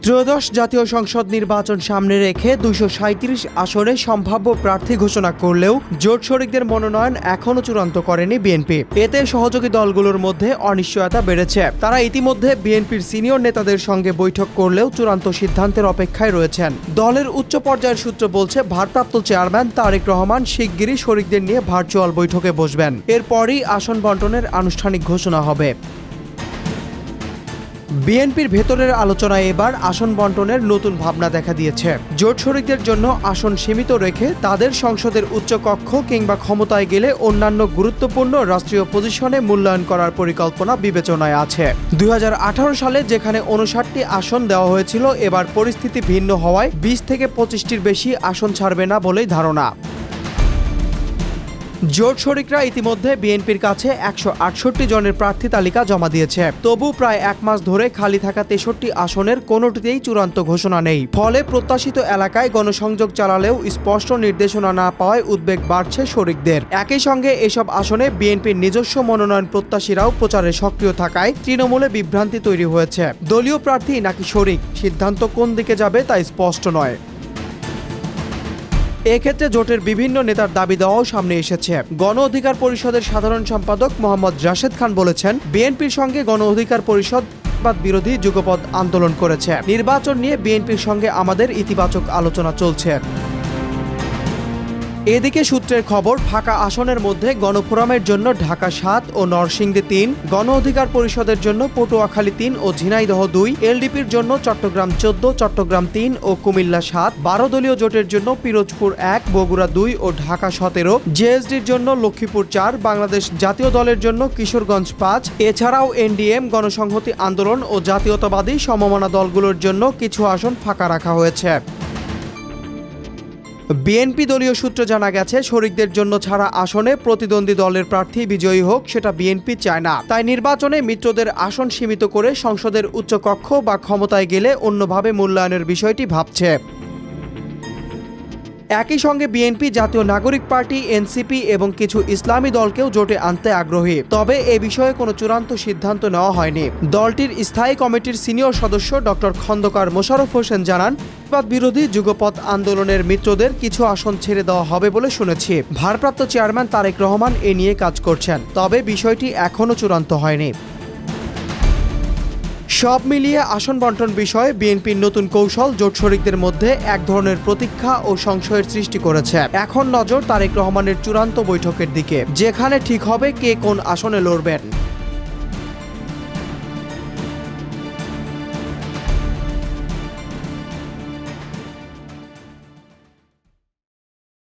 ত্রয়োদশ জাতীয় সংসদ নির্বাচন সামনে রেখে 237 আসনে সম্ভাব্য প্রার্থী ঘোষণা করলেও জোট শরিকদের মনোনয়ন এখনও চূড়ান্ত করেনি বিএনপি। এতে সহযোগী দলগুলোর মধ্যে অনিশ্চয়তা বেড়েছে। তারা ইতিমধ্যে বিএনপির সিনিয়র নেতাদের সঙ্গে বৈঠক করলেও চূড়ান্ত সিদ্ধান্তের অপেক্ষায় রয়েছেন। দলের উচ্চ পর্যায়ের সূত্র বলছে, ভারপ্রাপ্ত চেয়ারম্যান তারেক রহমান শিগগিরই শরিকদের নিয়ে ভার্চুয়াল বৈঠকে বসবেন। এরপরই আসন বণ্টনের আনুষ্ঠানিক ঘোষণা হবে। বিএনপির ভেতরের আলোচনায় এবার আসন বণ্টনের নতুন ভাবনা দেখা দিয়েছে। জোট শরিকদের জন্য আসন সীমিত রেখে তাদের সংসদের উচ্চকক্ষ কিংবা ক্ষমতায় গেলে অন্যান্য গুরুত্বপূর্ণ রাষ্ট্রীয় পজিশনে মূল্যায়ন করার পরিকল্পনা বিবেচনায় আছে। 2018 সালে যেখানে 59টি আসন দেওয়া হয়েছিল, এবার পরিস্থিতি ভিন্ন হওয়ায় 20 থেকে 25টির বেশি আসন ছাড়বে না বলেই ধারণা। জোট শরিকরা ইতিমধ্যে বিএনপির কাছে 168 জনের প্রার্থী তালিকা জমা দিয়েছে। তবু প্রায় এক মাস ধরে খালি থাকা 63 আসনের কোনোটিতেই চূড়ান্ত ঘোষণা নেই। ফলে প্রত্যাশিত এলাকায় গণসংযোগ চালালেও স্পষ্ট নির্দেশনা না পাওয়ায় উদ্বেগ বাড়ছে শরিকদের। একই সঙ্গে এসব আসনে বিএনপির নিজস্ব মনোনয়ন প্রত্যাশীরাও প্রচারে সক্রিয় থাকায় তৃণমূলে বিভ্রান্তি তৈরি হয়েছে। দলীয় প্রার্থী নাকি শরিক, সিদ্ধান্ত কোন দিকে যাবে তা স্পষ্ট নয়। এক্ষেত্রে জোটের বিভিন্ন নেতার দাবি দেওয়াও সামনে এসেছে। গণ অধিকার পরিষদের সাধারণ সম্পাদক মোহাম্মদ রাশেদ খান বলেছেন, বিএনপির সঙ্গে গণ অধিকার পরিষদ বিরোধী যুগপৎ আন্দোলন করেছে। নির্বাচন নিয়ে বিএনপির সঙ্গে আমাদের ইতিবাচক আলোচনা চলছে। এদিকে সূত্রের খবর, ফাঁকা আসনের মধ্যে গণফোরামের জন্য ঢাকা 7 ও নরসিংদী 3, গণ অধিকার পরিষদের জন্য পটুয়াখালী 3 ও ঝিনাইদহ 2, এলডিপির জন্য চট্টগ্রাম 14, চট্টগ্রাম 3 ও কুমিল্লা 7, 12 দলীয় জোটের জন্য পিরোজপুর 1, বগুড়া 2 ও ঢাকা 17, জেএসডির জন্য লক্ষ্মীপুর 4, বাংলাদেশ জাতীয় দলের জন্য কিশোরগঞ্জ 5, এছাড়াও এনডিএম, গণসংহতি আন্দোলন ও জাতীয়তাবাদী সমমনা দলগুলোর জন্য কিছু আসন ফাঁকা রাখা হয়েছে। বিএনপি দলীয় সূত্র জানা গেছে, শরিকদের জন্য ছাড়া আসনে প্রতিদ্বন্দ্বী দলের প্রার্থী বিজয়ী হোক, সেটা বিএনপি চায় না। তাই নির্বাচনে মিত্রদের আসন সীমিত করে সংসদের উচ্চকক্ষ বা ক্ষমতায় গেলে অন্যভাবে মূল্যায়নের বিষয়টি ভাবছে। একই সঙ্গে বিএনপি, জাতীয় নাগরিক পার্টি, এনসিপি এবং কিছু ইসলামী দলকেও জোটে আনতে আগ্রহী। তবে এ বিষয়ে কোনো চূড়ান্ত সিদ্ধান্ত নেওয়া হয়নি। দলটির স্থায়ী কমিটির সিনিয়র সদস্য ডক্টর খন্দকার মোশাররফ হোসেন জানান, বিরোধী যুগপৎ আন্দোলনের মিত্রদের কিছু আসন ছেড়ে দেওয়া হবে বলে শুনেছি। ভারপ্রাপ্ত চেয়ারম্যান তারেক রহমান এ নিয়ে কাজ করছেন, তবে বিষয়টি এখনও চূড়ান্ত হয়নি। সব মিলিয়ে আসন বণ্টন বিষয়ে বিএনপির নতুন কৌশল জোট শরিকদের মধ্যে এক ধরনের প্রতীক্ষা ও সংশয়ের সৃষ্টি করেছে। এখন নজর তারেক রহমানের চূড়ান্ত বৈঠকের দিকে, যেখানে ঠিক হবে কে কোন আসনে লড়বেন।